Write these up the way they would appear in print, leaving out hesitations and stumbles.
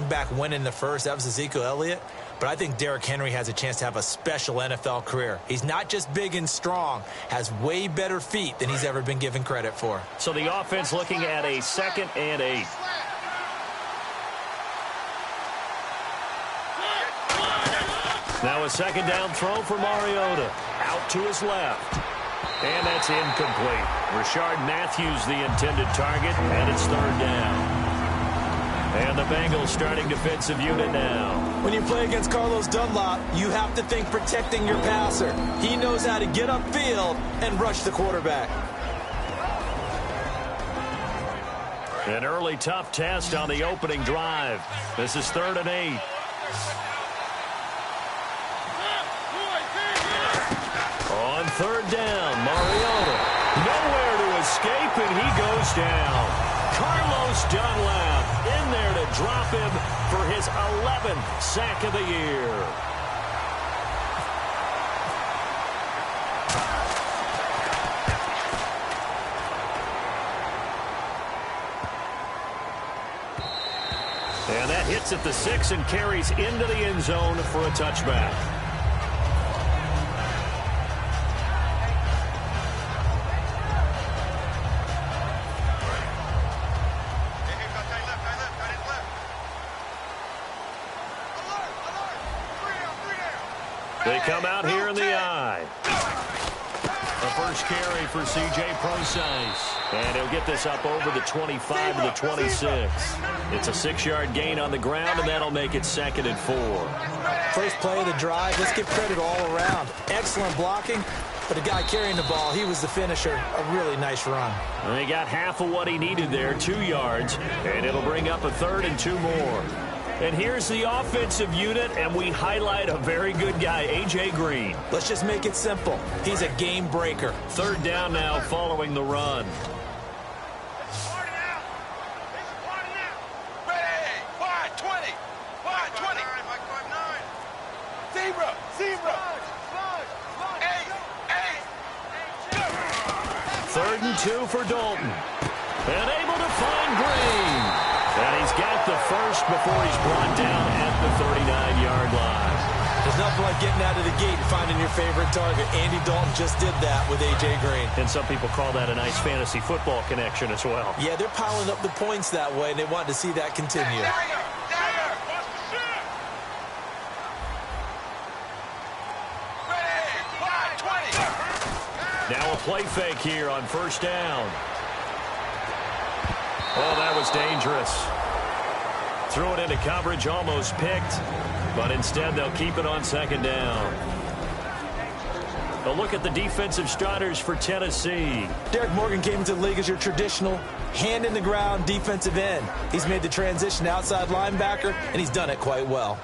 running back went in the first. That was Ezekiel Elliott. But I think Derrick Henry has a chance to have a special NFL career. He's not just big and strong, has way better feet than he's ever been given credit for. So the offense looking at a 2nd and 8. Now a 2nd down throw for Mariota. Out to his left. And that's incomplete. Rashard Matthews the intended target, and it's 3rd down. And the Bengals starting defensive unit now. When you play against Carlos Dunlap, you have to think protecting your passer. He knows how to get upfield and rush the quarterback. An early tough test on the opening drive. This is 3rd and 8. On 3rd down, Mariota. Nowhere to escape, and he goes down. Carlos Dunlap in there to drop him for his 11th sack of the year. And that hits at the 6 and carries into the end zone for a touchback. They come out here in the eye. The first carry for C.J. Prosise. And he'll get this up over the 25 to the 26. It's a 6-yard gain on the ground, and that'll make it 2nd and 4. First play of the drive, let's give credit all around. Excellent blocking, but the guy carrying the ball, he was the finisher. A really nice run. And he got half of what he needed there, 2 yards, and it'll bring up a 3rd and 2 more. And here's the offensive unit, and we highlight a very good guy, A.J. Green. Let's just make it simple. He's a game breaker. 3rd down now following the run. Third and 2 for Dalton. And able to find Green. And he's got the first before he's brought down at the 39-yard line. There's nothing like getting out of the gate and finding your favorite target. Andy Dalton just did that with A.J. Green. And some people call that a nice fantasy football connection as well. Yeah, they're piling up the points that way, and they want to see that continue. Now a play fake here on 1st down. Oh, that was dangerous. Threw it into coverage, almost picked, but instead they'll keep it on 2nd down. A look at the defensive starters for Tennessee. Derek Morgan came into the league as your traditional hand-in-the-ground defensive end. He's made the transition to outside linebacker, and he's done it quite well.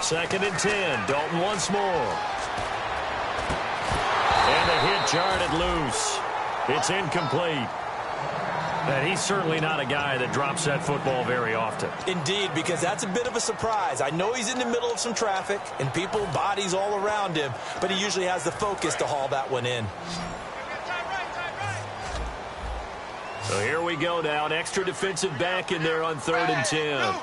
Second and 10. Dalton once more. And the hit jarred loose. It's incomplete. And he's certainly not a guy that drops that football very often. Indeed, because that's a bit of a surprise. I know he's in the middle of some traffic and people, bodies all around him, but he usually has the focus to haul that one in. So here we go now. An extra defensive back in there on 3rd and 10.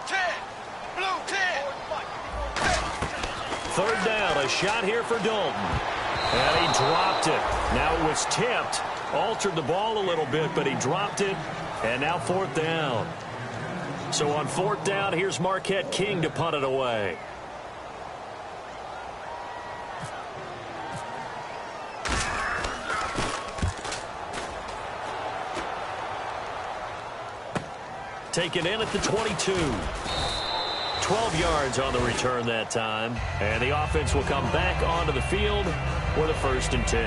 Third down, a shot here for Dalton. And he dropped it. Now it was tipped. Altered the ball a little bit, but he dropped it. And now 4th down. So on 4th down, here's Marquette King to punt it away. Taken in at the 22. 12 yards on the return that time. And the offense will come back onto the field with a 1st and 10.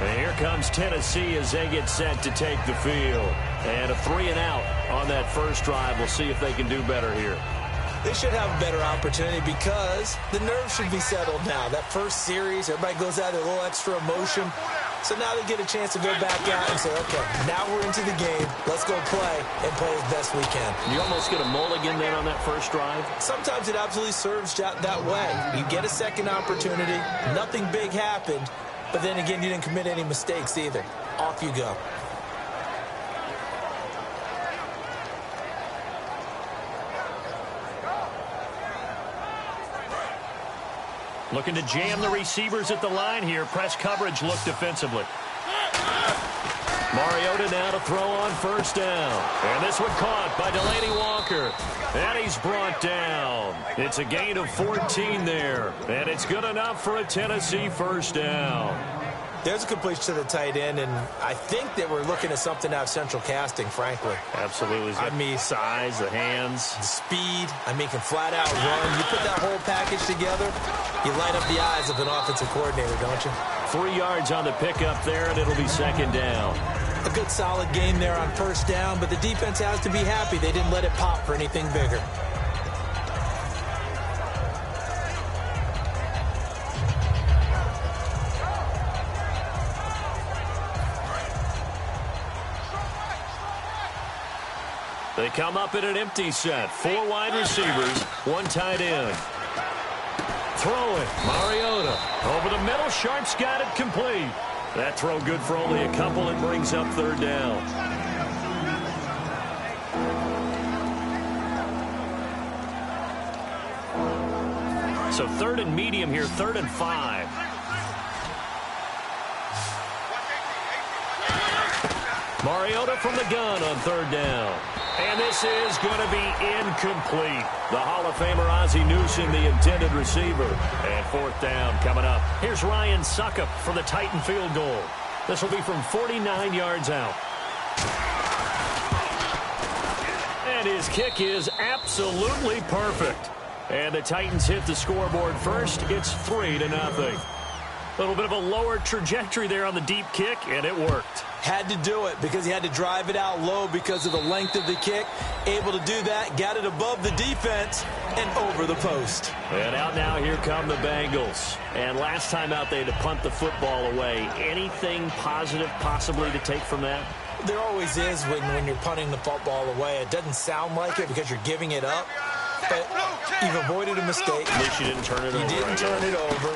And here comes Tennessee as they get set to take the field. And a 3-and-out on that first drive. We'll see if they can do better here. They should have a better opportunity because the nerves should be settled now. That first series, everybody goes out with a little extra emotion. So now they get a chance to go back out and say, okay, now we're into the game. Let's go play and play as best we can. You almost get a mulligan then on that first drive? Sometimes it absolutely serves that way. You get a second opportunity. Nothing big happened. but then again, you didn't commit any mistakes either. Off you go. Looking to jam the receivers at the line here. Press coverage look defensively. Mariota now to throw on first down. And this one caught by Delaney Walker. And he's brought down. It's a gain of 14 there. And it's good enough for a Tennessee first down. There's a completion to the tight end, and I think that we're looking at something out of central casting, frankly. Absolutely. I mean, size, the hands. the speed. I mean, can flat out run. You put that whole package together, you light up the eyes of an offensive coordinator, don't you? 3 yards on the pickup there, and it'll be second down. A good solid game there on first down, but the defense has to be happy they didn't let it pop for anything bigger. They come up in an empty set. 4 wide receivers, 1 tight end. Throwing, Mariota. Over the middle, Sharp's got it complete. That throw good for only a couple and brings up third down. So 3rd and medium here, 3rd and 5. Mariota from the gun on 3rd down. And this is going to be incomplete. The Hall of Famer Ozzie Newsome, the intended receiver. And 4th down coming up. Here's Ryan Suckup for the Titan field goal. This will be from 49 yards out. And his kick is absolutely perfect. And the Titans hit the scoreboard first. It's 3-0. A little bit of a lower trajectory there on the deep kick, and it worked. Had to do it because he had to drive it out low because of the length of the kick. Able to do that, got it above the defense and over the post. And out now, here come the Bengals. And last time out, they had to punt the football away. Anything positive possibly to take from that? There always is when you're punting the football away. It doesn't sound like it because you're giving it up. But you've avoided a mistake. At least you didn't turn it over. You didn't turn it over,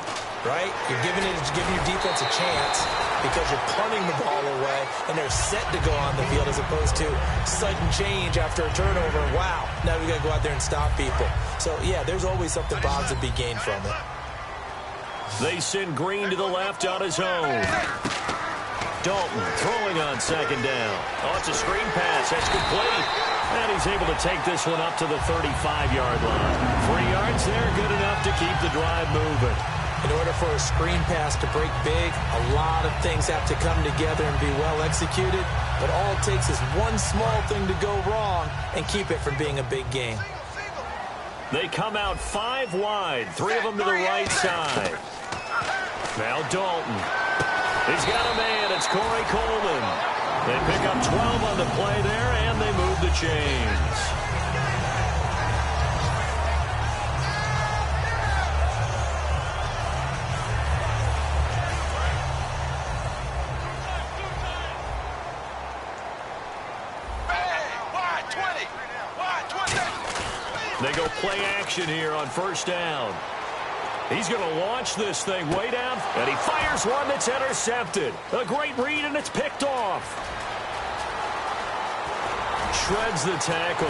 right? You're giving your defense a chance because you're punting the ball away, and they're set to go on the field as opposed to sudden change after a turnover. Wow, now we got to go out there and stop people. So, yeah, there's always something positive to be gained from it. They send Green to the left on his own. Dalton throwing on 2nd down. Oh, it's a screen pass. That's complete. And he's able to take this one up to the 35-yard line. 3 yards there, good enough to keep the drive moving. In order for a screen pass to break big, a lot of things have to come together and be well executed. But all it takes is one small thing to go wrong and keep it from being a big game. They come out 5 wide, 3 of them to the right side. Now Dalton. He's got a man. It's Corey Coleman. They pick up 12 on the play there, and they move the chains. They go play action here on first down. He's going to launch this thing way down, and he fires one that's intercepted. A great read, and it's picked off. Shreds the tackle.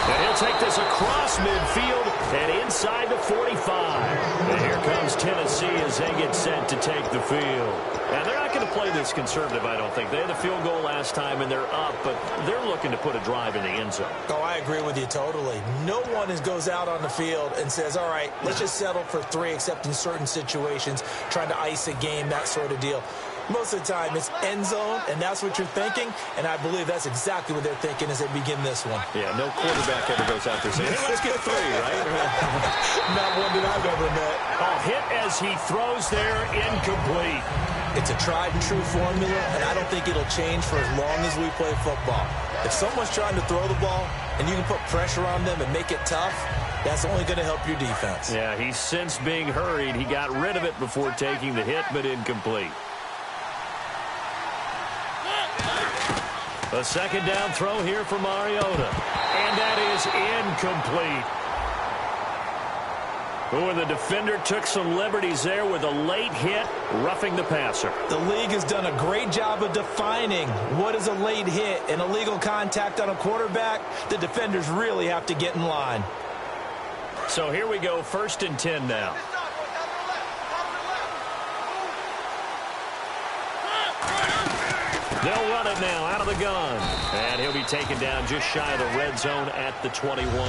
And he'll take this across midfield and inside the 45. And here comes Tennessee as they get set to take the field. And they're not going to play this conservative, I don't think. They had the field goal last time, and they're up, but they're looking to put a drive in the end zone. Oh, I agree with you totally. No one goes out on the field and says, all right, let's just settle for 3, except in certain situations, trying to ice a game, that sort of deal. Most of the time, it's end zone, and that's what you're thinking, and I believe that's exactly what they're thinking as they begin this one. Yeah, no quarterback ever goes out there saying, hey, let's get 3, right? Not one that I've ever met. A hit as he throws there, incomplete. It's a tried-and-true formula, and I don't think it'll change for as long as we play football. If someone's trying to throw the ball, and you can put pressure on them and make it tough, that's only going to help your defense. Yeah, he's since being hurried. He got rid of it before taking the hit, but incomplete. A 2nd down throw here for Mariota. And that is incomplete. Oh, and the defender took some liberties there with a late hit, roughing the passer. The league has done a great job of defining what is a late hit and illegal contact on a quarterback. The defenders really have to get in line. So here we go, 1st and 10 now. They'll run it now out of the gun. And he'll be taken down just shy of the red zone at the 21.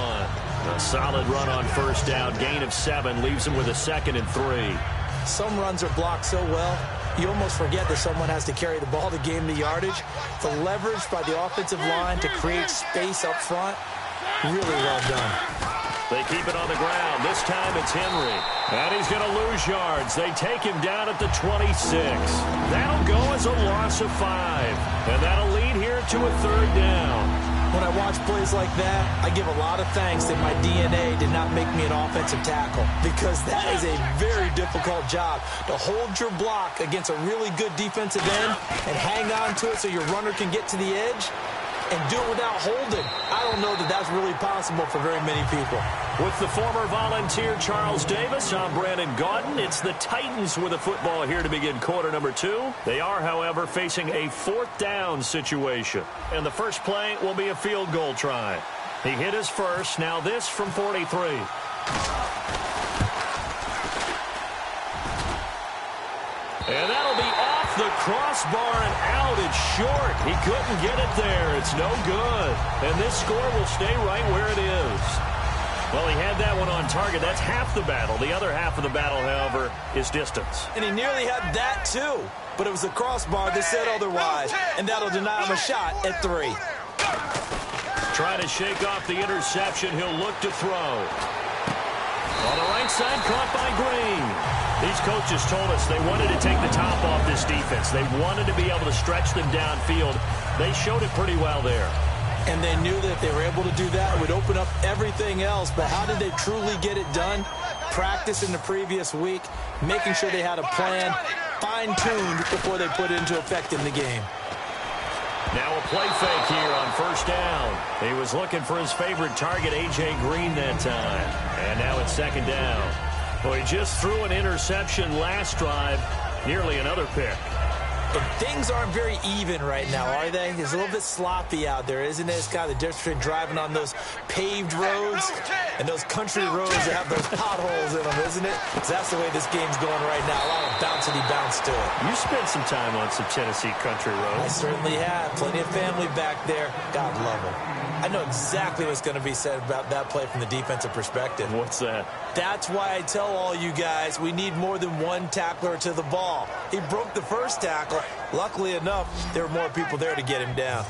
A solid run on 1st down. Gain of 7 leaves him with a 2nd and 3. Some runs are blocked so well, you almost forget that someone has to carry the ball to gain the yardage. The leverage by the offensive line to create space up front, really well done. They keep it on the ground. This time it's Henry. And he's going to lose yards. They take him down at the 26. That'll go as a loss of 5. And that'll lead here to a 3rd down. When I watch plays like that, I give a lot of thanks that my DNA did not make me an offensive tackle, because that is a very difficult job to hold your block against a really good defensive end and hang on to it so your runner can get to the edge and do it without holding. I don't know that that's really possible for very many people. With the former Volunteer Charles Davis, I'm Brandon Gaudin. It's the Titans with a football here to begin quarter number 2. They are, however, facing a 4th down situation. And the first play will be a field goal try. He hit his first. Now this from 43. And that'll be off the crossbar and out. It's short. He couldn't get it there. It's no good. And this score will stay right where it is. Well, he had that one on target. That's half the battle. The other half of the battle, however, is distance. And he nearly had that, too. But it was the crossbar that said otherwise. And that'll deny him a shot at 3. Trying to shake off the interception. He'll look to throw. On the right side, caught by Green. These coaches told us they wanted to take the top off this defense. They wanted to be able to stretch them downfield. They showed it pretty well there. And they knew that if they were able to do that, it would open up everything else. But how did they truly get it done? Practice in the previous week, making sure they had a plan, fine-tuned before they put it into effect in the game. Now a play fake here on 1st down. He was looking for his favorite target, A.J. Green, that time. And now it's 2nd down. Well, he just threw an interception last drive, nearly another pick. And things aren't very even right now, are they? It's a little bit sloppy out there, isn't it? It's kind of the difference between driving on those paved roads and those country roads that have those potholes in them, isn't it? Because that's the way this game's going right now. A lot of bouncy bounce to it. You spent some time on some Tennessee country roads. I certainly have. Plenty of family back there. God love them. I know exactly what's going to be said about that play from the defensive perspective. What's that? That's why I tell all you guys we need more than one tackler to the ball. He broke the first tackle. Luckily enough, there were more people there to get him down.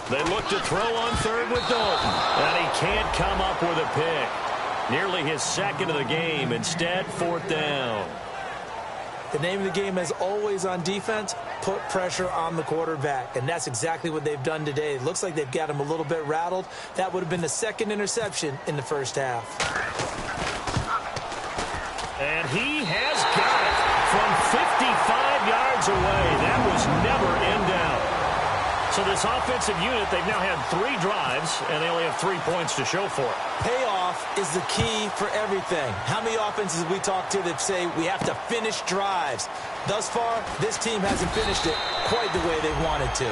They look to throw on 3rd with Dalton. And he can't come up with a pick. Nearly his 2nd of the game. Instead, 4th down. The name of the game, as always on defense, put pressure on the quarterback. And that's exactly what they've done today. It looks like they've got him a little bit rattled. That would have been the 2nd interception in the 1st half. And he has got it from 55 yards away. That was never in doubt. So this offensive unit, they've now had 3 drives, and they only have 3 points to show for it. Payoff is the key for everything. How many offenses have we talked to that say we have to finish drives? Thus far, this team hasn't finished it quite the way they wanted to.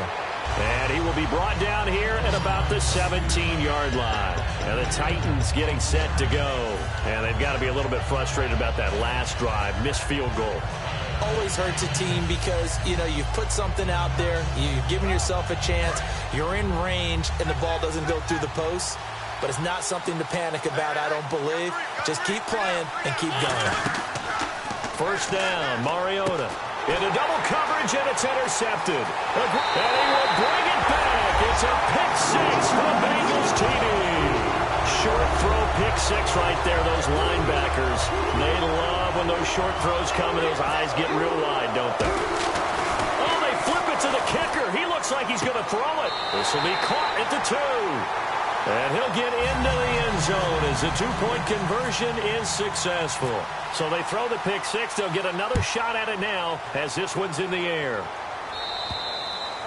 And he will be brought down here at about the 17-yard line. And the Titans getting set to go. And they've got to be a little bit frustrated about that last drive, missed field goal. Always hurts a team because, you know, you've put something out there, you've given yourself a chance, you're in range, and the ball doesn't go through the post. But it's not something to panic about, I don't believe. Just keep playing and keep going. 1st down, Mariota. Into double coverage, and it's intercepted. And he will bring it back. It's a pick 6 for the Bengals TD. Short throw, pick 6 right there. Those linebackers, they love when those short throws come and those eyes get real wide, don't they? Oh, they flip it to the kicker. He looks like he's going to throw it. This will be caught at the 2. And he'll get into the end zone as the 2-point conversion is successful. So they throw the pick 6. They'll get another shot at it now as this one's in the air.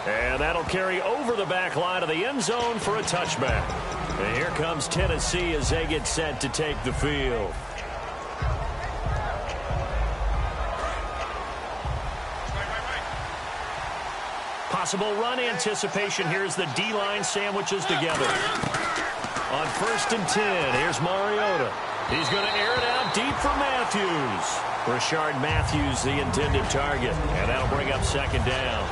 And that'll carry over the back line of the end zone for a touchback. And here comes Tennessee as they get set to take the field. Possible run anticipation. Here's the D-line sandwiches together. On 1st and 10, here's Mariota. He's going to air it out deep for Matthews. Rashard Matthews, the intended target. And that'll bring up 2nd down.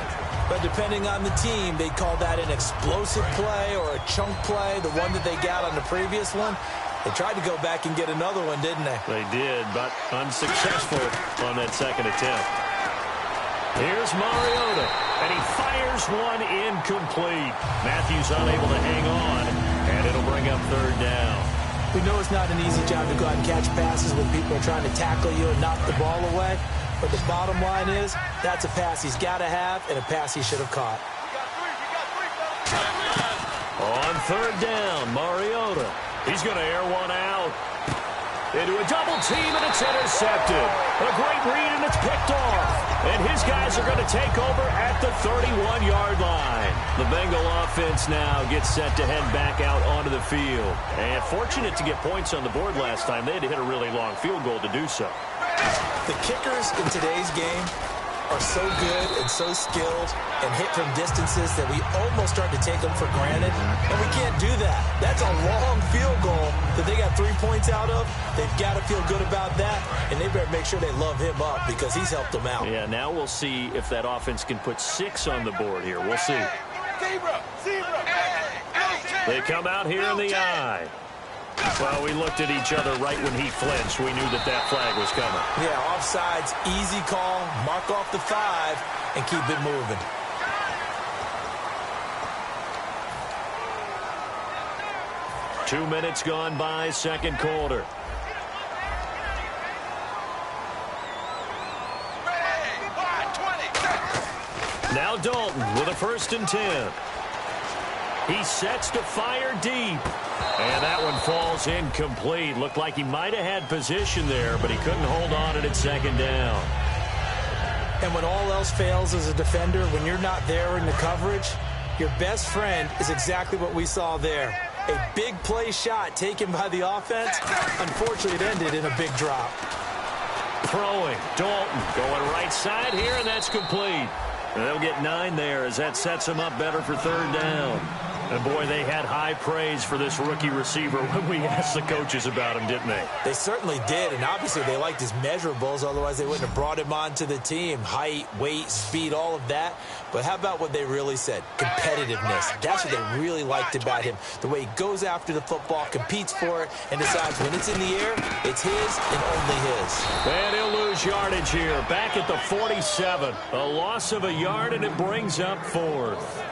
But depending on the team, they call that an explosive play or a chunk play, the one that they got on the previous one. They tried to go back and get another one, didn't they? They did, but unsuccessful on that 2nd attempt. Here's Mariota, and he fires one incomplete. Matthews unable to hang on, and it'll bring up 3rd down. We know it's not an easy job to go out and catch passes when people are trying to tackle you and knock the ball away. But the bottom line is, that's a pass he's got to have and a pass he should have caught. On 3rd down, Mariota. He's going to air one out. Into a double team, and it's intercepted. A great read, and it's picked off. And his guys are going to take over at the 31-yard line. The Bengal offense now gets set to head back out onto the field. And fortunate to get points on the board last time. They had to hit a really long field goal to do so. The kickers in today's game are so good and so skilled and hit from distances that we almost start to take them for granted. And we can't do that. That's a long field goal that they got 3 points out of. They've got to feel good about that, and they better make sure they love him up because he's helped them out. Yeah, now we'll see if that offense can put 6 on the board here. We'll see. They come out here in the eye. Well, we looked at each other right when he flinched. We knew that that flag was coming. Yeah, offsides, easy call, mark off the 5, and keep it moving. Two minutes gone by, 2nd quarter. Now Dalton with a 1st and 10. He sets to fire deep. And that one falls incomplete. Looked like he might have had position there, but he couldn't hold on at 2nd down. And when all else fails as a defender, when you're not there in the coverage, your best friend is exactly what we saw there. A big play shot taken by the offense. Unfortunately, it ended in a big drop. Throwing. Dalton going right side here, and that's complete. And they'll get 9 there as that sets them up better for 3rd down. And, boy, they had high praise for this rookie receiver when we asked the coaches about him, didn't they? They certainly did, and obviously they liked his measurables. Otherwise, they wouldn't have brought him onto the team. Height, weight, speed, all of that. But how about what they really said? Competitiveness. That's what they really liked about him. The way he goes after the football, competes for it, and decides when it's in the air, it's his and only his. And he'll lose yardage here. Back at the 47. A loss of a yard, and it brings up 4th.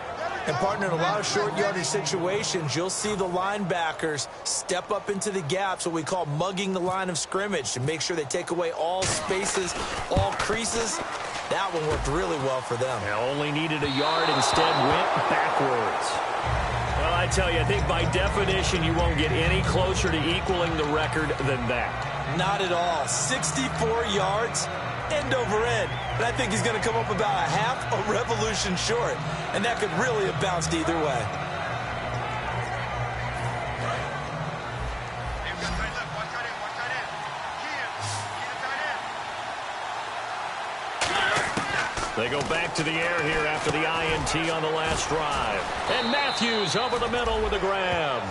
And, partner, in a lot of short yardage situations, you'll see the linebackers step up into the gaps, what we call mugging the line of scrimmage, to make sure they take away all spaces, all creases. That one worked really well for them. Now only needed a yard, instead went backwards. Well, I tell you, I think by definition you won't get any closer to equaling the record than that. Not at all. 64 yards, end over end. And I think he's going to come up about a half a revolution short. And that could really have bounced either way. They go back to the air here after the INT on the last drive. And Matthews over the middle with a grab.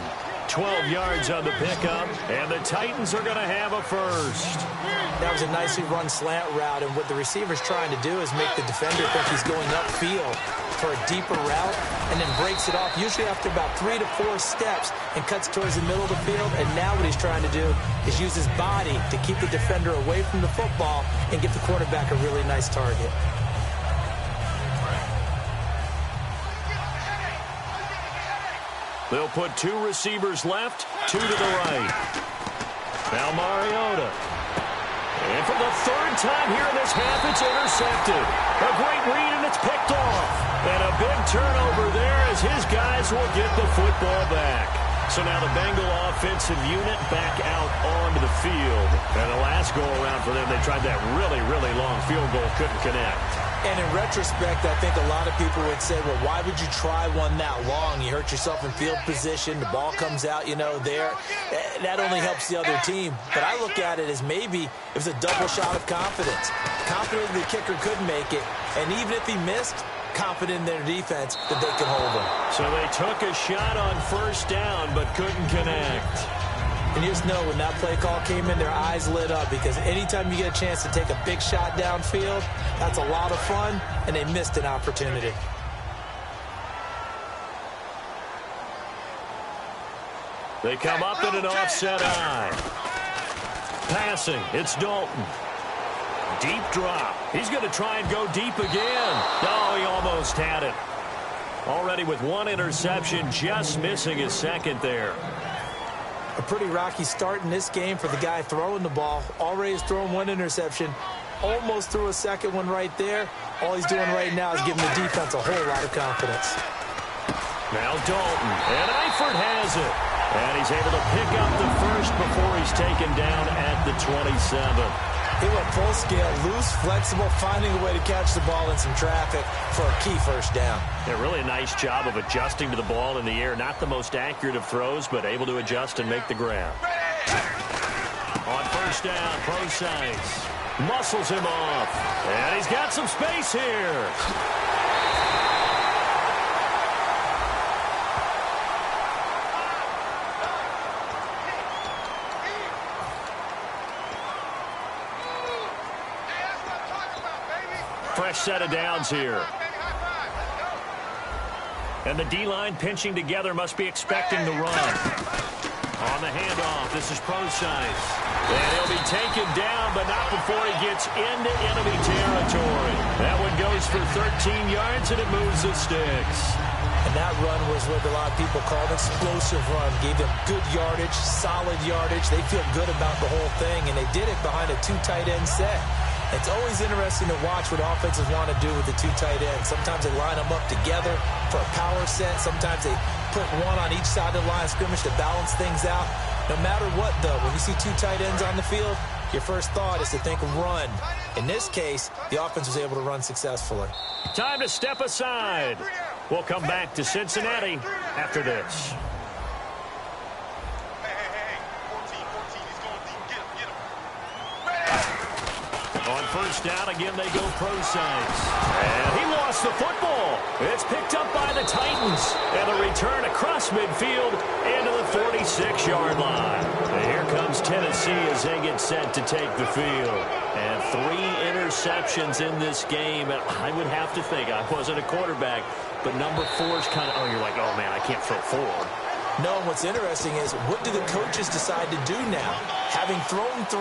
12 yards on the pickup, and the Titans are going to have a 1st. That was a nicely run slant route, and what the receiver's trying to do is make the defender think he's going upfield for a deeper route, and then breaks it off, usually after about 3 to 4 steps, and cuts towards the middle of the field. And now what he's trying to do is use his body to keep the defender away from the football and give the quarterback a really nice target. They'll put 2 receivers left, 2 to the right. Now Mariota. And for the 3rd time here in this half, it's intercepted. A great read, and it's picked off. And a big turnover there as his guys will get the football back. So now the Bengal offensive unit back out onto the field. And the last go-around for them, they tried that really, really long field goal, couldn't connect. And in retrospect, I think a lot of people would say, well, why would you try one that long? You hurt yourself in field position. The ball comes out, there. That only helps the other team. But I look at it as maybe it was a double shot of confidence. Confident the kicker could make it. And even if he missed, confident in their defense that they could hold him. So they took a shot on first down but couldn't connect. And you just know when that play call came in, their eyes lit up because anytime you get a chance to take a big shot downfield, that's a lot of fun, and they missed an opportunity. They come up in an offset eye. Passing, it's Dalton. Deep drop. He's going to try and go deep again. Oh, he almost had it. Already with one interception, just missing his second there. A pretty rocky start in this game for the guy throwing the ball. Already has thrown one interception. Almost threw a second one right there. All he's doing right now is giving the defense a whole lot of confidence. Now Dalton. And Eifert has it. And he's able to pick up the first before he's taken down at the 27. He went full scale, loose, flexible, finding a way to catch the ball in some traffic for a key first down. Yeah, really a nice job of adjusting to the ball in the air. Not the most accurate of throws, but able to adjust and make the grab. On first down, Procise muscles him off. And he's got some space here. Fresh set of downs here. And the D-line pinching together must be expecting the run. On the handoff, this is Procise. And he'll be taken down, but not before he gets into enemy territory. That one goes for 13 yards, and it moves the sticks. And that run was what a lot of people call an explosive run. Gave them good yardage, solid yardage. They feel good about the whole thing, and they did it behind a two tight end set. It's always interesting to watch what offenses want to do with the two tight ends. Sometimes they line them up together for a power set. Sometimes they put one on each side of the line of scrimmage to balance things out. No matter what, though, when you see two tight ends on the field, your first thought is to think run. In this case, the offense was able to run successfully. Time to step aside. We'll come back to Cincinnati after this. On first down, again, they go Procise. And he lost the football. It's picked up by the Titans. And a return across midfield into the 46-yard line. And here comes Tennessee as they get set to take the field. And 3 interceptions in this game. And I would have to think, I wasn't a quarterback, but number 4 is kind of, oh, you're like, oh, man, I can't throw 4. No, and what's interesting is what do the coaches decide to do now? Having thrown 3,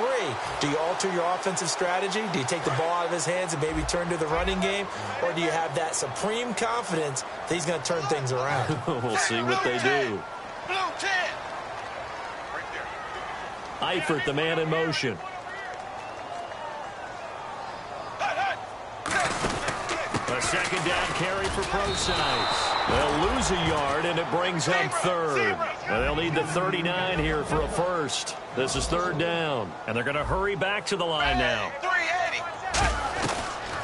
do you alter your offensive strategy? Do you take the ball out of his hands and maybe turn to the running game? Or do you have that supreme confidence that he's going to turn things around? We'll see what they do. Eifert, the man in motion. A second down carry for Procise. They'll lose a yard, and it brings up 3rd. And they'll need the 39 here for a first. This is 3rd down, and they're going to hurry back to the line now.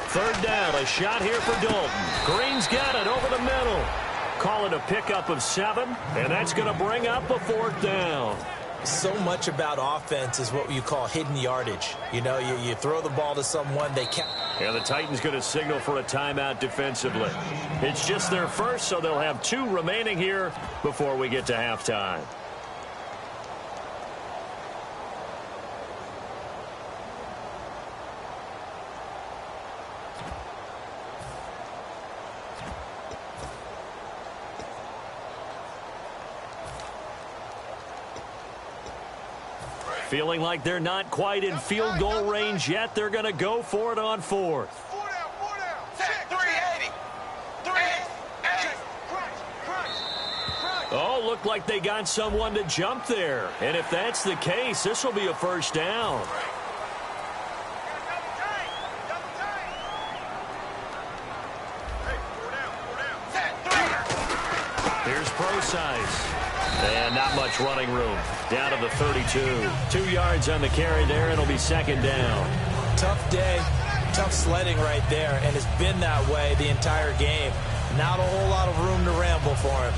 3rd down, a shot here for Dalton. Green's got it over the middle. Call it a pickup of 7, and that's going to bring up a 4th down. So much about offense is what you call hidden yardage. You know, you throw the ball to someone, they can't. And the Titans going to signal for a timeout defensively. It's just their first, so they'll have 2 remaining here before we get to halftime. Feeling like they're not quite in field goal range yet. They're going to go for it on 4th. Oh, looked like they got someone to jump there. And if that's the case, this will be a first down. Here's Procise. And not much running room. Down to the 32. 2 yards on the carry there, and it'll be 2nd down. Tough day. Tough sledding right there, and it's been that way the entire game. Not a whole lot of room to ramble for him.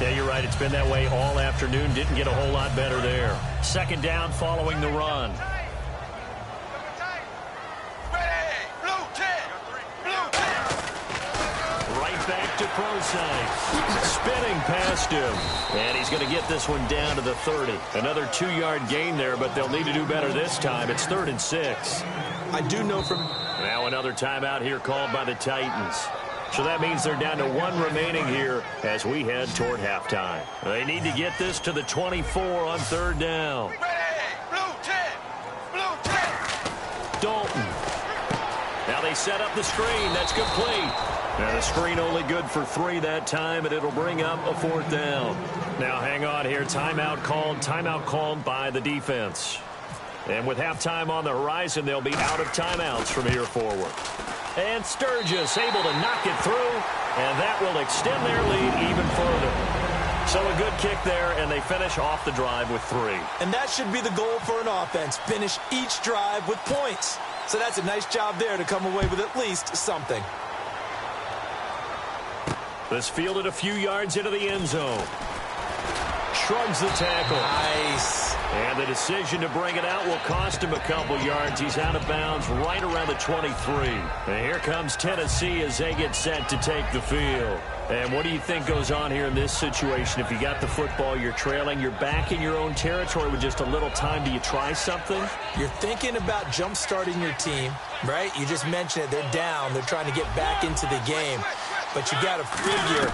Yeah, you're right. It's been that way all afternoon. Didn't get a whole lot better there. Second down following the run. Back to Prosite. Spinning past him. And he's going to get this one down to the 30. Another 2-yard gain there, but they'll need to do better this time. It's 3rd and 6. I do know from... Now another timeout here called by the Titans. So that means they're down to 1 remaining here as we head toward halftime. They need to get this to the 24 on 3rd down. Dalton. Now they set up the screen. That's complete. Now the screen only good for 3 that time, and it'll bring up a 4th down. Now hang on here. Timeout called by the defense. And with halftime on the horizon, they'll be out of timeouts from here forward. And Sturgis able to knock it through, and that will extend their lead even further. So a good kick there, and they finish off the drive with 3. And that should be the goal for an offense. Finish each drive with points. So that's a nice job there to come away with at least something. This fielded a few yards into the end zone. Shrugs the tackle. Nice. And the decision to bring it out will cost him a couple yards. He's out of bounds right around the 23. And here comes Tennessee as they get set to take the field. And what do you think goes on here in this situation? If you got the football, you're trailing, you're back in your own territory with just a little time. Do you try something? You're thinking about jump-starting your team, right? You just mentioned it. They're down. They're trying to get back into the game. But you got to figure,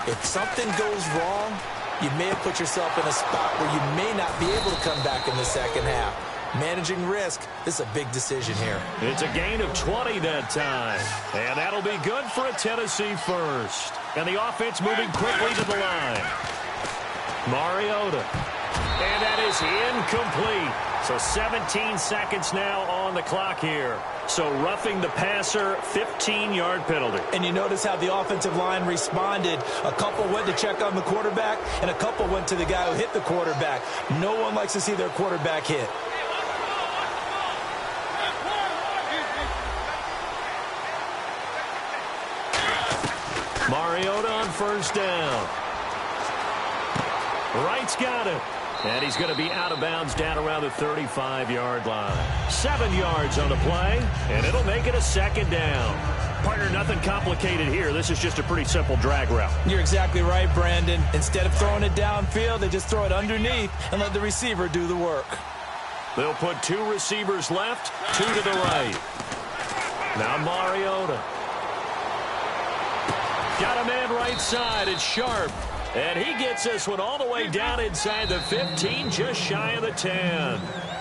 if something goes wrong, you may have put yourself in a spot where you may not be able to come back in the second half. Managing risk, this is a big decision here. It's a gain of 20 that time. And that'll be good for a Tennessee first. And the offense moving quickly to the line. Mariota. And that is incomplete. So 17 seconds now on the clock here. So roughing the passer, 15-yard penalty. And you notice how the offensive line responded. A couple went to check on the quarterback, and a couple went to the guy who hit the quarterback. No one likes to see their quarterback hit. Mariota on first down. Wright's got it. And he's going to be out of bounds down around the 35-yard line. 7 yards on the play, and it'll make it a second down. Partner, nothing complicated here. This is just a pretty simple drag route. You're exactly right, Brandon. Instead of throwing it downfield, they just throw it underneath and let the receiver do the work. They'll put 2 receivers left, 2 to the right. Now Mariota. Got a man right side. It's Sharp. And he gets this one all the way down inside the 15, just shy of the 10.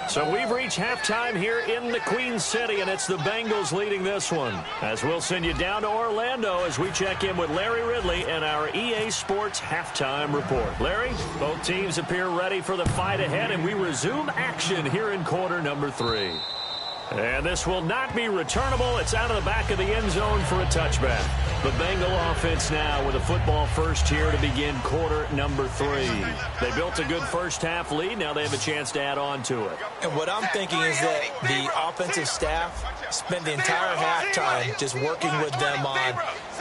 So we've reached halftime here in the Queen City, and it's the Bengals leading this one. As we'll send you down to Orlando as we check in with Larry Ridley and our EA Sports halftime report. Larry, both teams appear ready for the fight ahead, and we resume action here in quarter number 3. And this will not be returnable. It's out of the back of the end zone for a touchback. The Bengal offense now with a football first here to begin quarter number 3. They built a good first half lead. Now they have a chance to add on to it. And what I'm thinking is that the offensive staff spent the entire halftime just working with them on,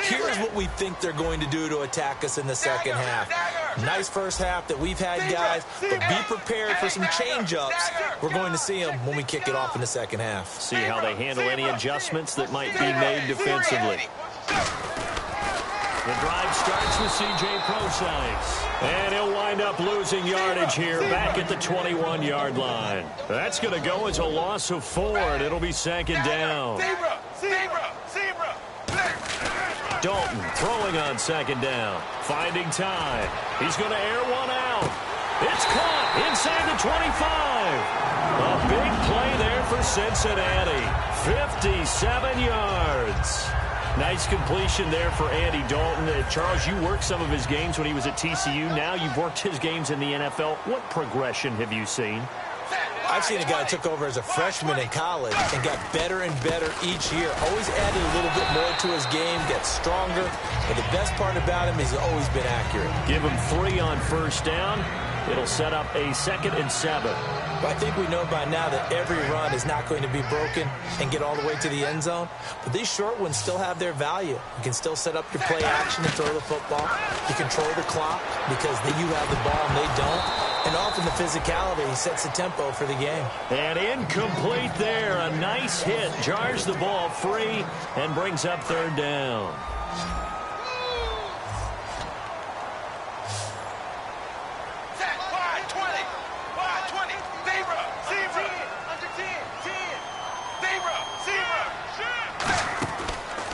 here's what we think they're going to do to attack us in the second half. Nice first half that we've had, guys, but be prepared for some change-ups. We're going to see them when we kick it off in the second half. See how they handle any adjustments that might be made defensively. The drive starts with C.J. Prosite. And he'll wind up losing yardage here back at the 21-yard line. That's going to go as a loss of 4, and it'll be second down. Dalton throwing on second down. Finding time. He's going to air one out. It's caught inside the 25. A big play there for Cincinnati. 57 yards. Nice completion there for Andy Dalton. Charles, you worked some of his games when he was at TCU. Now you've worked his games in the NFL. What progression have you seen? I've seen a guy who took over as a freshman in college and got better and better each year. Always added a little bit more to his game, got stronger. But the best part about him is he's always been accurate. Give him 3 on first down. It'll set up a 2nd and 7. But I think we know by now that every run is not going to be broken and get all the way to the end zone. But these short ones still have their value. You can still set up your play action and throw the football. You control the clock because you have the ball and they don't. And often the physicality sets the tempo for the game. And incomplete there. A nice hit. Jars the ball free and brings up 3rd down.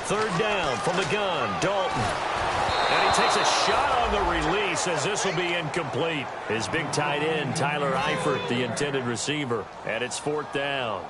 Third down from the gun, Dalton. And he takes a shot on the release as this will be incomplete. His big tight end, Tyler Eifert, the intended receiver. And it's 4th down.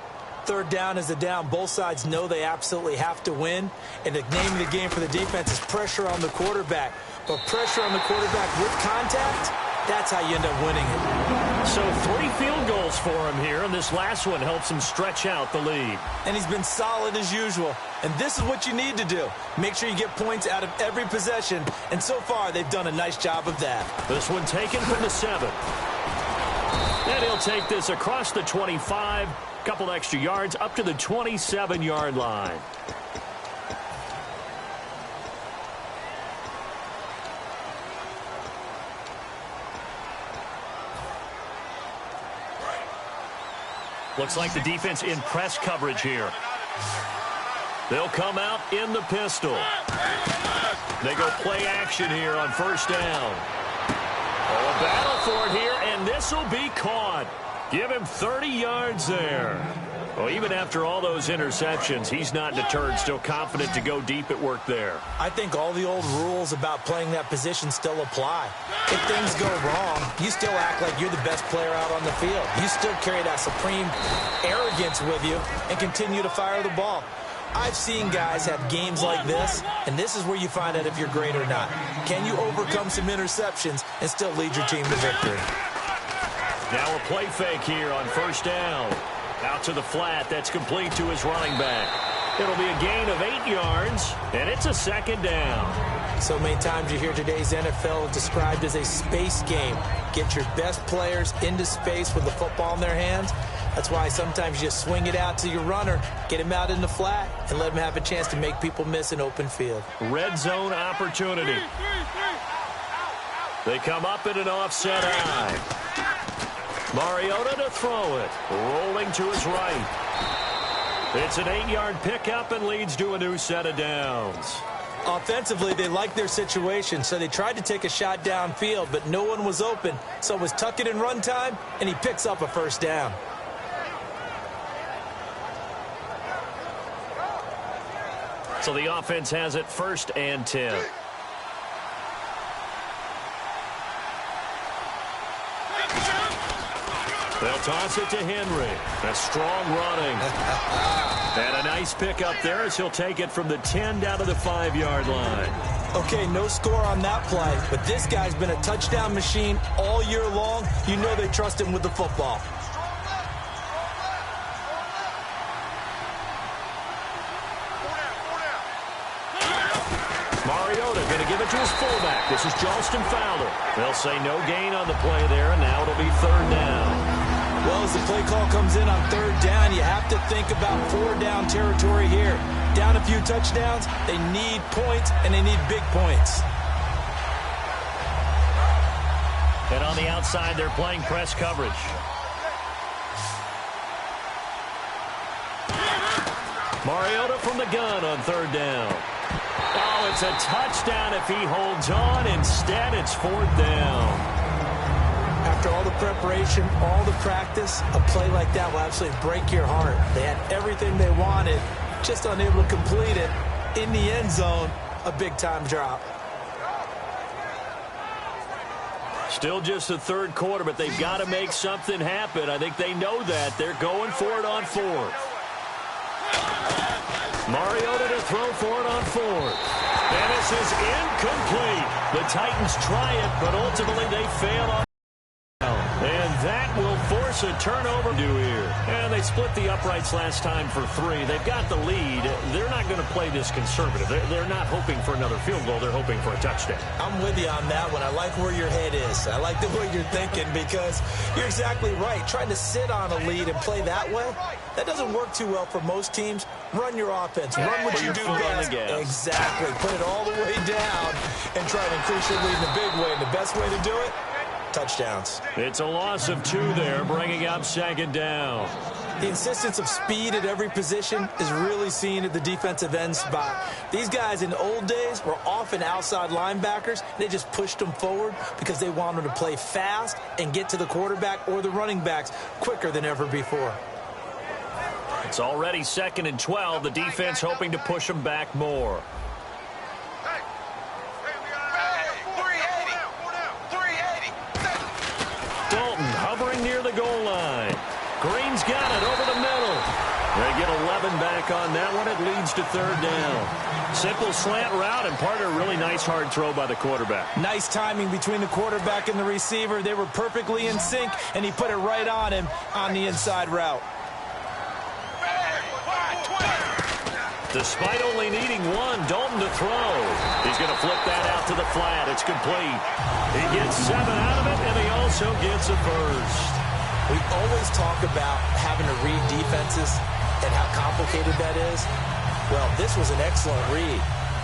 3rd down is a down. Both sides know they absolutely have to win. And the name of the game for the defense is pressure on the quarterback. But pressure on the quarterback with contact, that's how you end up winning it. So 3 field goals for him here, and this last one helps him stretch out the lead. And he's been solid as usual. And this is what you need to do. Make sure you get points out of every possession. And so far, they've done a nice job of that. This one taken from the 7. And he'll take this across the 25. Couple extra yards up to the 27-yard line. Looks like the defense in press coverage here. They'll come out in the pistol. They go play action here on 1st down. Oh, a battle for it here, and this will be caught. Give him 30 yards there. Well, even after all those interceptions, he's not deterred, still confident to go deep at work there. I think all the old rules about playing that position still apply. If things go wrong, you still act like you're the best player out on the field. You still carry that supreme arrogance with you and continue to fire the ball. I've seen guys have games like this, and this is where you find out if you're great or not. Can you overcome some interceptions and still lead your team to victory? Now a play fake here on 1st down. Out to the flat. That's complete to his running back. It'll be a gain of 8 yards, and it's a 2nd down. So many times you hear today's NFL described as a space game. Get your best players into space with the football in their hands. That's why sometimes you swing it out to your runner, get him out in the flat, and let him have a chance to make people miss an open field. Red zone opportunity. They come up in an offset eye. Mariota to throw it. Rolling to his right. It's an 8-yard pickup and leads to a new set of downs. Offensively, they liked their situation, so they tried to take a shot downfield, but no one was open. So it was tuck it in run time, and he picks up a 1st down. So the offense has it 1st and 10. They'll toss it to Henry. A strong running. And a nice pickup there as he'll take it from the 10 down to the 5-yard line. Okay, no score on that play, but this guy's been a touchdown machine all year long. You know they trust him with the football. Mariota going to give it to his fullback. This is Charleston Fowler. They'll say no gain on the play there, and now it'll be 3rd down. Well, as the play call comes in on 3rd down, you have to think about 4-down territory here. Down a few touchdowns, they need points, and they need big points. And on the outside, they're playing press coverage. Mariota from the gun on 3rd down. Oh, it's a touchdown if he holds on. Instead, it's 4th down. After all the preparation, all the practice, a play like that will absolutely break your heart. They had everything they wanted, just unable to complete it. In the end zone, a big-time drop. Still just the 3rd quarter, but they've got to make something happen. I think they know that. They're going for it on 4th. Mariota to throw for it on 4th. And this is incomplete. The Titans try it, but ultimately they fail on. And that will force a turnover here. And they they split the uprights last time for 3. They've got the lead. They're not going to play this conservative. They're not hoping for another field goal. They're hoping for a touchdown. I'm with you on that one. I like where your head is. I like the way you're thinking because you're exactly right. Trying to sit on a lead and play that way, that doesn't work too well for most teams. Run your offense. Run what you do best. Exactly. Put it all the way down and try to increase your lead in a big way. And the best way to do it, touchdowns. It's a loss of 2 there, bringing up 2nd down. The insistence of speed at every position is really seen at the defensive end spot. These guys in the old days were often outside linebackers. They just pushed them forward because they wanted to play fast and get to the quarterback or the running backs quicker than ever before. It's already 2nd and 12. The defense hoping to push them back more. Dalton hovering near the goal line. Green's got it over the middle. They get 11 back on that one. It leads to 3rd down. Simple slant route and part of a really nice hard throw by the quarterback. Nice timing between the quarterback and the receiver. They were perfectly in sync, and he put it right on him on the inside route. Despite only needing 1, Dalton to throw. He's going to flip that out to the flat. It's complete. He gets 7 out of it, and he also gets a first. We always talk about having to read defenses and how complicated that is. Well, this was an excellent read.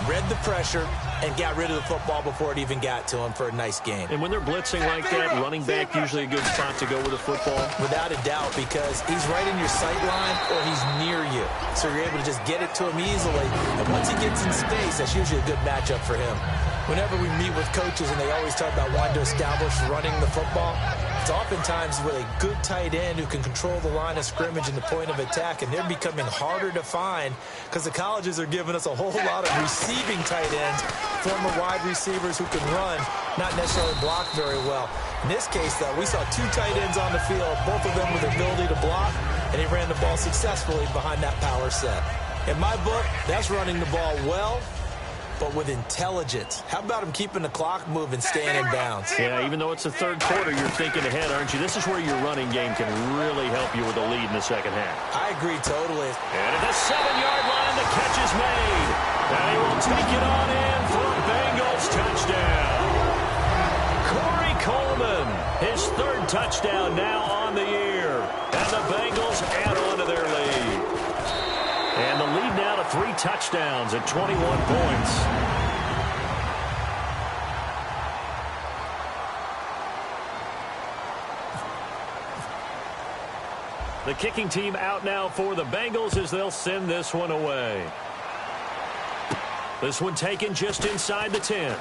Read the pressure and got rid of the football before it even got to him for a nice game. And when they're blitzing like that, running back usually a good spot to go with the football? Without a doubt, because he's right in your sight line or he's near you. So you're able to just get it to him easily. And once he gets in space, that's usually a good matchup for him. Whenever we meet with coaches and they always talk about wanting to establish running the football, it's oftentimes with a good tight end who can control the line of scrimmage and the point of attack, and they're becoming harder to find because the colleges are giving us a whole lot of receiving tight ends, former wide receivers who can run, not necessarily block very well. In this case, though, we saw 2 tight ends on the field, both of them with the ability to block, and he ran the ball successfully behind that power set. In my book, that's running the ball well, but with intelligence. How about him keeping the clock moving, staying in bounds? Yeah, even though it's the 3rd quarter, you're thinking ahead, aren't you? This is where your running game can really help you with a lead in the 2nd half. I agree totally. And at the 7-yard line, the catch is made. And he will take it on in for a Bengals touchdown. Corey Coleman, his 3rd touchdown now on the year. And the Bengals add on to their lead. And the lead now to 3 touchdowns at 21 points. The kicking team out now for the Bengals as they'll send this one away. This one taken just inside the 10.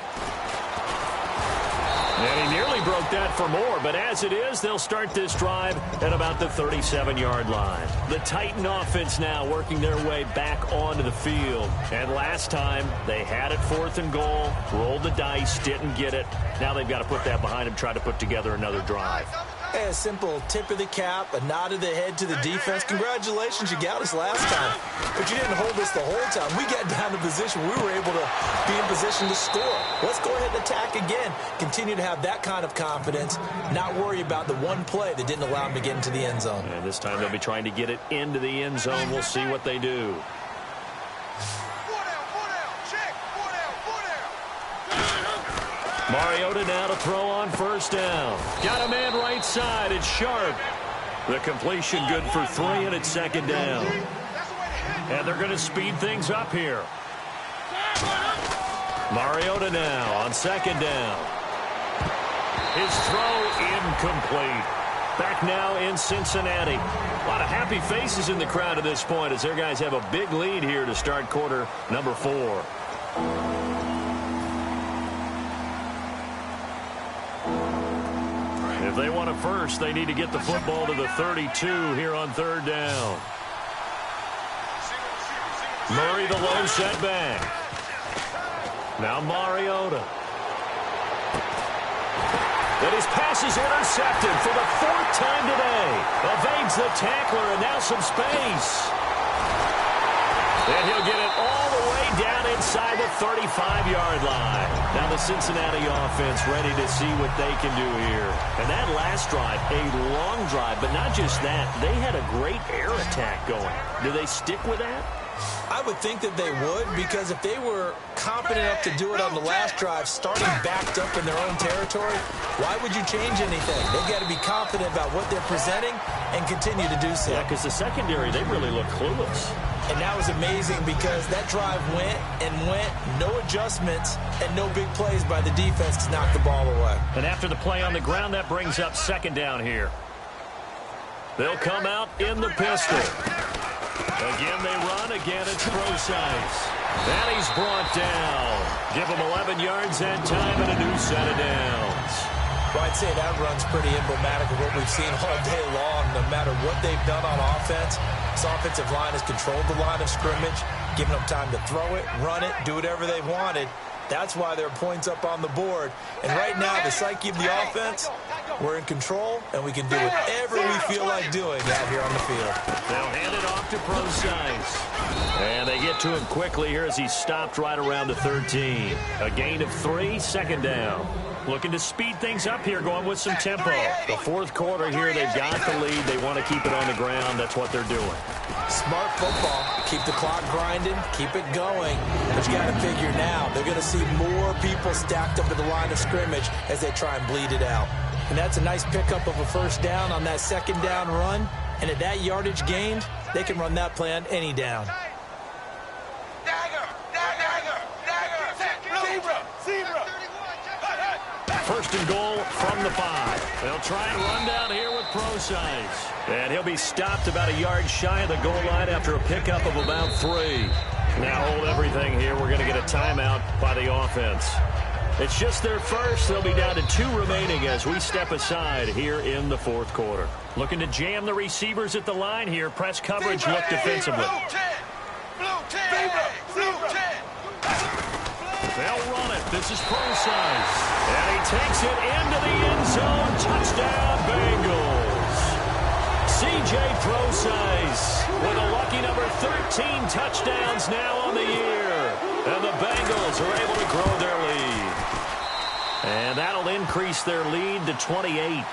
And he nearly broke that for more, but as it is, they'll start this drive at about the 37-yard line. The Titan offense now working their way back onto the field. And last time, they had it 4th and goal, rolled the dice, didn't get it. Now they've got to put that behind them, try to put together another drive. Hey, a simple tip of the cap, a nod of the head to the defense. Congratulations, you got us last time. But you didn't hold us the whole time. We got down to position. We were able to be in position to score. Let's go ahead and attack again. Continue to have that kind of confidence, not worry about the one play that didn't allow them to get into the end zone. And this time they'll be trying to get it into the end zone. We'll see what they do. Mariota now to throw on 1st down. Got a man right side. It's Sharp. The completion good for 3, and it's 2nd down. And they're going to speed things up here. Mariota now on 2nd down. His throw incomplete. Back now in Cincinnati. A lot of happy faces in the crowd at this point as their guys have a big lead here to start quarter number 4. If they want it first, they need to get the football to the 32 here on 3rd down. Murray the low setback. Now Mariota. And his pass is intercepted for the 4th time today. Evades the tackler and now some space. And he'll get it all the way down inside the 35-yard line. Now the Cincinnati offense ready to see what they can do here. And that last drive, a long drive, but not just that. They had a great air attack going. Do they stick with that? I would think that they would, because if they were confident enough to do it on the last drive, starting backed up in their own territory, why would you change anything? They've got to be confident about what they're presenting and continue to do so. Yeah, because the secondary, they really look clueless. And that was amazing because that drive went and went, no adjustments, and no big plays by the defense to knock the ball away. And after the play on the ground, that brings up second down here. They'll come out in the pistol. Again, they run. Again, it's Procise. And he's brought down. Give him 11 yards and time and a new set of downs. Well, I'd say that run's pretty emblematic of what we've seen all day long. No matter what they've done on offense, this offensive line has controlled the line of scrimmage, given them time to throw it, run it, do whatever they wanted. That's why there are points up on the board. And right now, the psyche of the offense, we're in control, and we can do whatever we feel like doing out here on the field. They'll hand it off to Procise. And they get to him quickly here as he stopped right around the 13. A gain of 3, second down. Looking to speed things up here, going with some tempo. The fourth quarter here, they've got the lead. They want to keep it on the ground. That's what they're doing. Smart football. Keep the clock grinding. Keep it going. But you got to figure now, they're going to see more people stacked up at the line of scrimmage as they try and bleed it out. And that's a nice pickup of a first down on that second down run. And at that yardage gained, they can run that play on any down. First and goal from the 5. They'll try and run down here with Procise. And he'll be stopped about a yard shy of the goal line after a pickup of about 3. Now hold everything here. We're going to get a timeout by the offense. It's just their first. They'll be down to 2 remaining as we step aside here in the fourth quarter. Looking to jam the receivers at the line here. Press coverage, look defensively. They'll run it. This is Procise. And he takes it into the end zone. Touchdown, Bengals. C.J. Procise with a lucky number 13 touchdowns now on the year. And the Bengals are able to grow their lead. And that'll increase their lead to 28.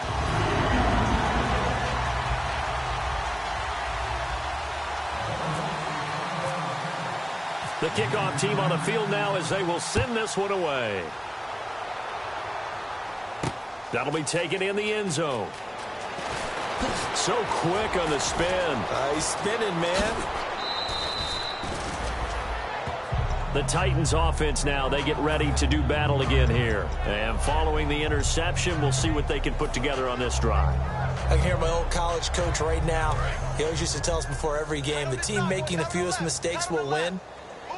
The kickoff team on the field now as they will send this one away. That'll be taken in the end zone. So quick on the spin. He's spinning, man. The Titans offense now, they get ready to do battle again here. And following the interception, we'll see what they can put together on this drive. I can hear my old college coach right now. He always used to tell us before every game, the team making the fewest mistakes will win.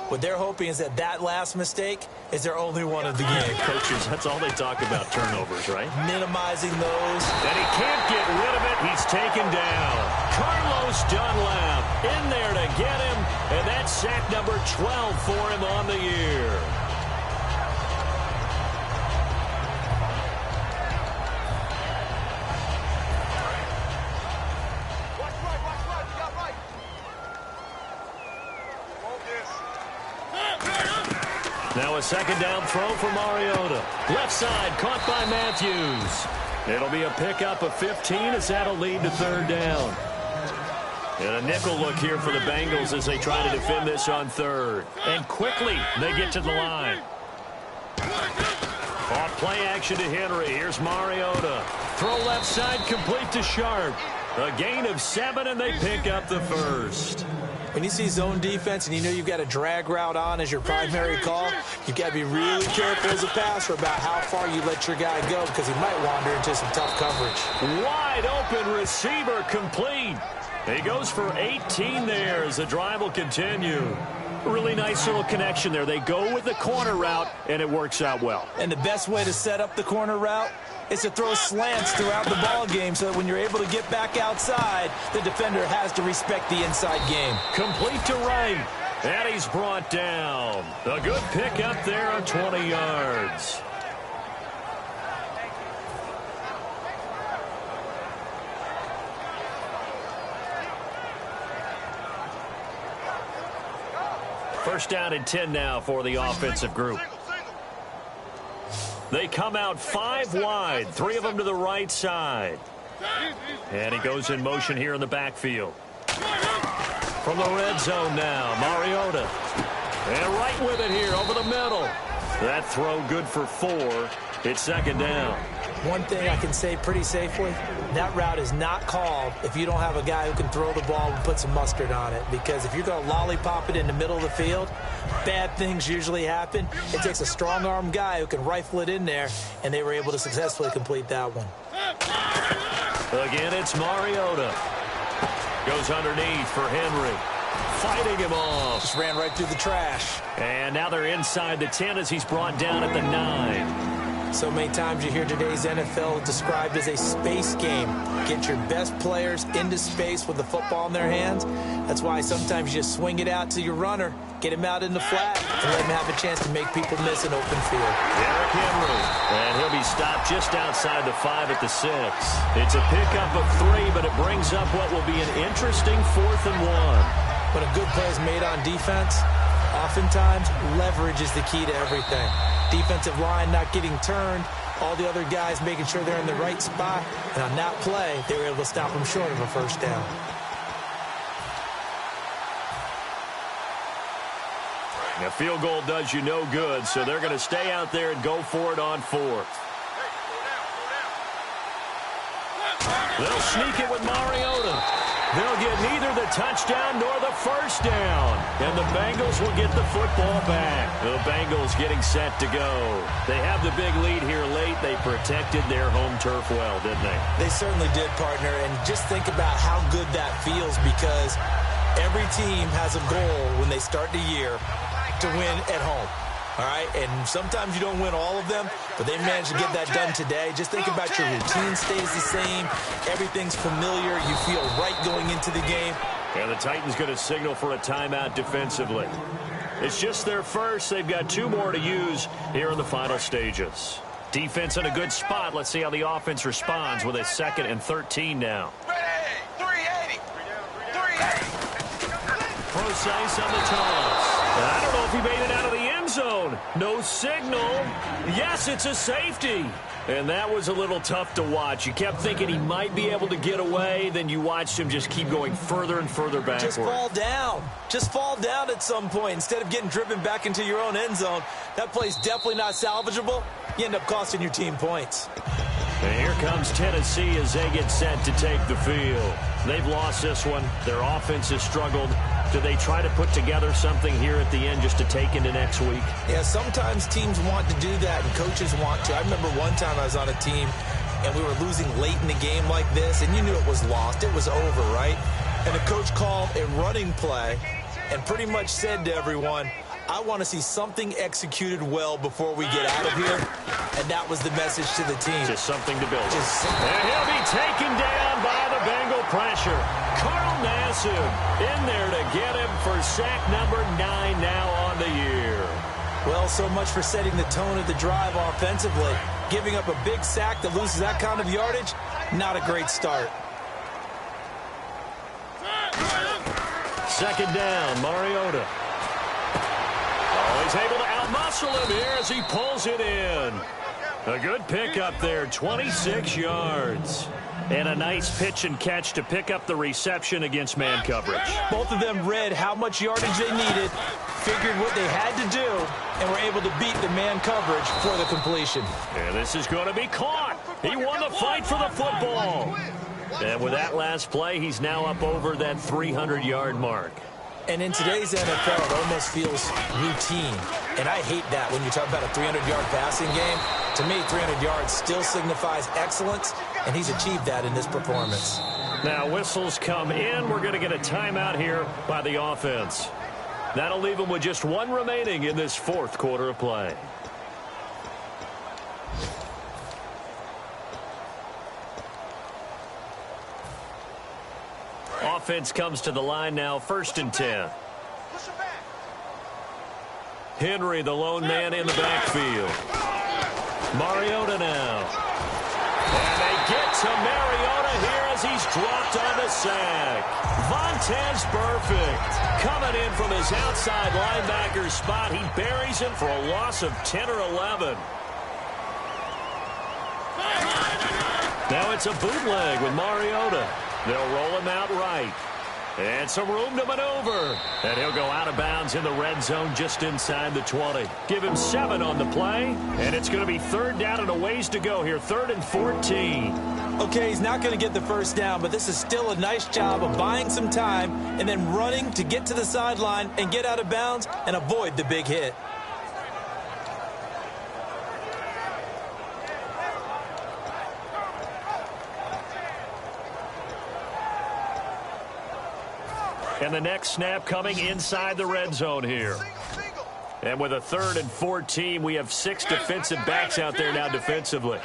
What they're hoping is that last mistake is their only one of the game. Coaches, that's all they talk about, turnovers, right? Minimizing those. And he can't get rid of it. He's taken down. Carlos Dunlap in there to get him. And that's sack number 12 for him on the year. Now a second down throw for Mariota. Left side caught by Matthews. It'll be a pickup of 15 as that'll lead to third down. And a nickel look here for the Bengals as they try to defend this on third. And quickly they get to the line. Off play action to Henry. Here's Mariota. Throw left side complete to Sharp. A gain of 7 and they pick up the first. When you see zone defense and you know you've got a drag route on as your primary call, you've got to be really careful as a passer about how far you let your guy go because he might wander into some tough coverage. Wide open receiver complete. He goes for 18 there as the drive will continue. Really nice little connection there. They go with the corner route, and it works out well. And the best way to set up the corner route is to throw slants throughout the ball game so that when you're able to get back outside, the defender has to respect the inside game. Complete to right. And he's brought down. A good pick up there on 20 yards. First down and 10 now for the offensive group. They come out 5 wide, 3 of them to the right side. And he goes in motion here in the backfield. From the red zone now, Mariota. And right with it here over the middle. That throw good for 4. It's second down. One thing I can say pretty safely, that route is not called if you don't have a guy who can throw the ball and put some mustard on it. Because if you're going to lollipop it in the middle of the field, bad things usually happen. It takes a strong-arm guy who can rifle it in there, and they were able to successfully complete that one. Again, it's Mariota. Goes underneath for Henry. Fighting him off. Just ran right through the trash. And now they're inside the 10 as he's brought down at the 9. So many times you hear today's NFL described as a space game. Get your best players into space with the football in their hands. That's why sometimes you just swing it out to your runner, get him out in the flat, and let him have a chance to make people miss an open field. Derrick Henry, and he'll be stopped just outside the 5 at the 6. It's a pickup of 3, but it brings up what will be an interesting 4th and 1. When a good play is made on defense, oftentimes leverage is the key to everything. Defensive line not getting turned, all the other guys making sure they're in the right spot, and on that play, they were able to stop them short of a first down. A field goal does you no good, so they're going to stay out there and go for it on 4th. They'll sneak it with Mariota. They'll get neither the touchdown nor the first down. And the Bengals will get the football back. The Bengals getting set to go. They have the big lead here late. They protected their home turf well, didn't they? They certainly did, partner. And just think about how good that feels, because every team has a goal when they start the year to win at home. All right, and sometimes you don't win all of them, but they managed to get that done today. Just think about your routine stays the same. Everything's familiar. You feel right going into the game. And the Titans going to signal for a timeout defensively. It's just their first. They've got 2 more to use here in the final stages. Defense in a good spot. Let's see how the offense responds with a 2nd and 13 now. Ready, 380. Precise on the toss. I don't know if he made it out of the end zone. No signal. Yes, it's a safety. And that was a little tough to watch. You kept thinking he might be able to get away. Then you watched him just keep going further and further backward. Just fall down. Just fall down at some point. Instead of getting driven back into your own end zone, that play's definitely not salvageable. You end up costing your team points. And here comes Tennessee as they get set to take the field. They've lost this one. Their offense has struggled. Do they try to put together something here at the end just to take into next week? Yeah, sometimes teams want to do that and coaches want to. I remember one time I was on a team and we were losing late in the game like this, and you knew it was lost. It was over, right? And the coach called a running play and pretty much said to everyone, I want to see something executed well before we get out of here. And that was the message to the team. Just something to build. And he'll be taken down by the Bengal pressure. Carl Nassib in there to get him for sack number 9 now on the year. Well, so much for setting the tone of the drive offensively. Giving up a big sack that loses that kind of yardage, not a great start. Second down, Mariota. Oh, he's able to outmuscle him here as he pulls it in. A good pickup there, 26 yards. And a nice pitch and catch to pick up the reception against man coverage. Both of them read how much yardage they needed, figured what they had to do, and were able to beat the man coverage for the completion. And this is going to be caught. He won the fight for the football. And with that last play, he's now up over that 300-yard mark. And in today's NFL, it almost feels routine. And I hate that when you talk about a 300-yard passing game. To me, 300 yards still signifies excellence, and he's achieved that in this performance. Now, whistles come in. We're going to get a timeout here by the offense. That'll leave them with just 1 remaining in this 4th quarter of play. Offense comes to the line now, 1st and 10. Henry, the lone man in the backfield. Mariota now. And they get to Mariota here as he's dropped on the sack. Von Vontez Burfict coming in from his outside linebacker spot. He buries him for a loss of 10 or 11. Now it's a bootleg with Mariota. They'll roll him out right. And some room to maneuver. And he'll go out of bounds in the red zone just inside the 20. Give him 7 on the play. And it's going to be 3rd down and a ways to go here. 3rd and 14. Okay, he's not going to get the first down, but this is still a nice job of buying some time and then running to get to the sideline and get out of bounds and avoid the big hit. And the next snap coming inside the red zone here. And with a 3rd and 14, we have 6 defensive backs out there now defensively.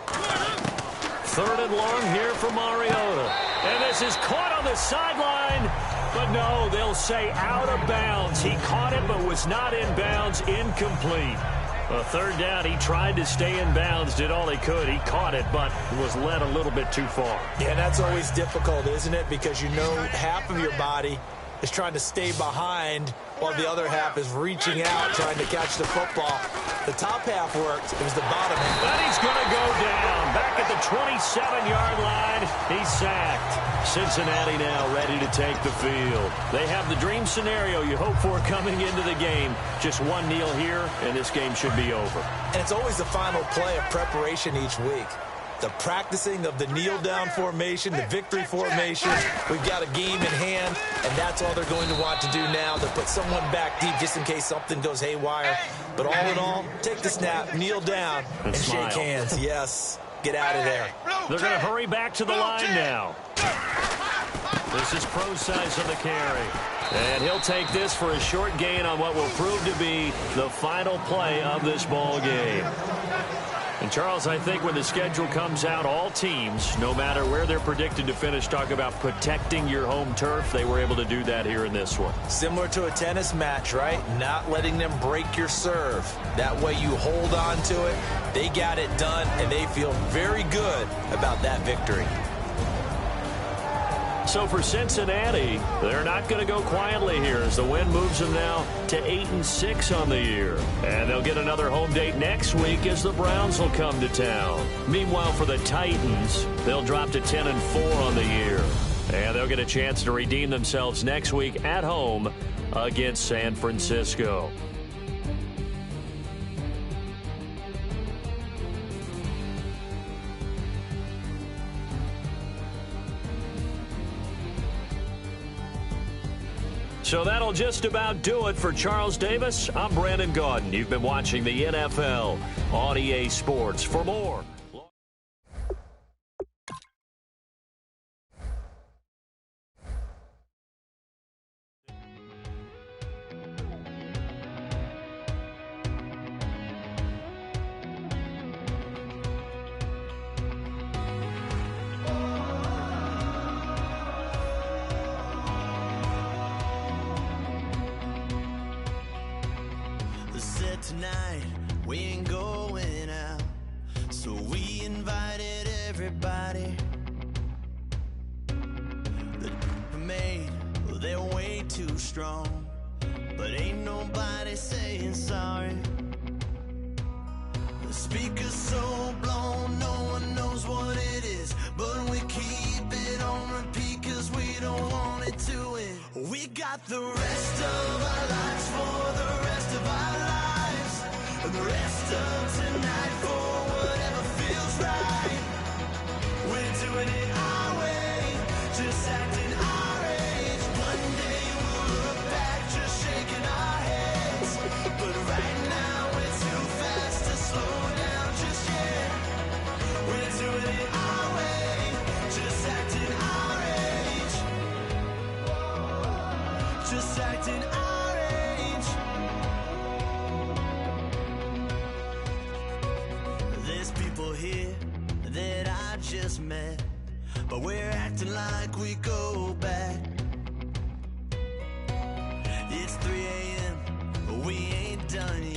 3rd and long here for Mariota. And this is caught on the sideline. But no, they'll say out of bounds. He caught it but was not in bounds. Incomplete. A 3rd down, he tried to stay in bounds, did all he could. He caught it, but was led a little bit too far. Yeah, that's always difficult, isn't it? Because you know half of your body is trying to stay behind while the other half is reaching out, trying to catch the football. The top half worked. It was the bottom half. And he's going to go down. Back at the 27-yard line, he's sacked. Cincinnati now ready to take the field. They have the dream scenario you hope for coming into the game. Just one kneel here, and this game should be over. And it's always the final play of preparation each week. The practicing of the kneel-down formation, the victory formation. We've got a game in hand, and that's all they're going to want to do now. To put someone back deep just in case something goes haywire. But all in all, take the snap, kneel down, and shake hands. Yes, get out of there. They're going to hurry back to the line now. This is Procise on the carry. And he'll take this for a short gain on what will prove to be the final play of this ball game. And, Charles, I think when the schedule comes out, all teams, no matter where they're predicted to finish, talk about protecting your home turf. They were able to do that here in this one. Similar to a tennis match, right? Not letting them break your serve. That way you hold on to it. They got it done, and they feel very good about that victory. So for Cincinnati, they're not going to go quietly here as the win moves them now to 8-6 on the year. And they'll get another home date next week as the Browns will come to town. Meanwhile, for the Titans, they'll drop to 10-4 on the year. And they'll get a chance to redeem themselves next week at home against San Francisco. So that'll just about do it for Charles Davis. I'm Brandon Gaudin. You've been watching the NFL on EA Sports. For more. Tonight we ain't going out, so we invited everybody. The made, well, they're way too strong, but ain't nobody saying sorry. The speaker's so blown, no one knows what it is, but we keep it on repeat 'cause we don't want it to end. We got the rest of our lives for the rest of our lives. And the rest of tonight for whatever feels right. We're doing it our way, just acting our age. One day we'll look back just shaking our heads. But right now we're too fast to slow down just yet. We're doing it our way, just acting our age. Just acting our age. Here that I just met, but we're acting like we go back. It's 3 a.m., but we ain't done yet.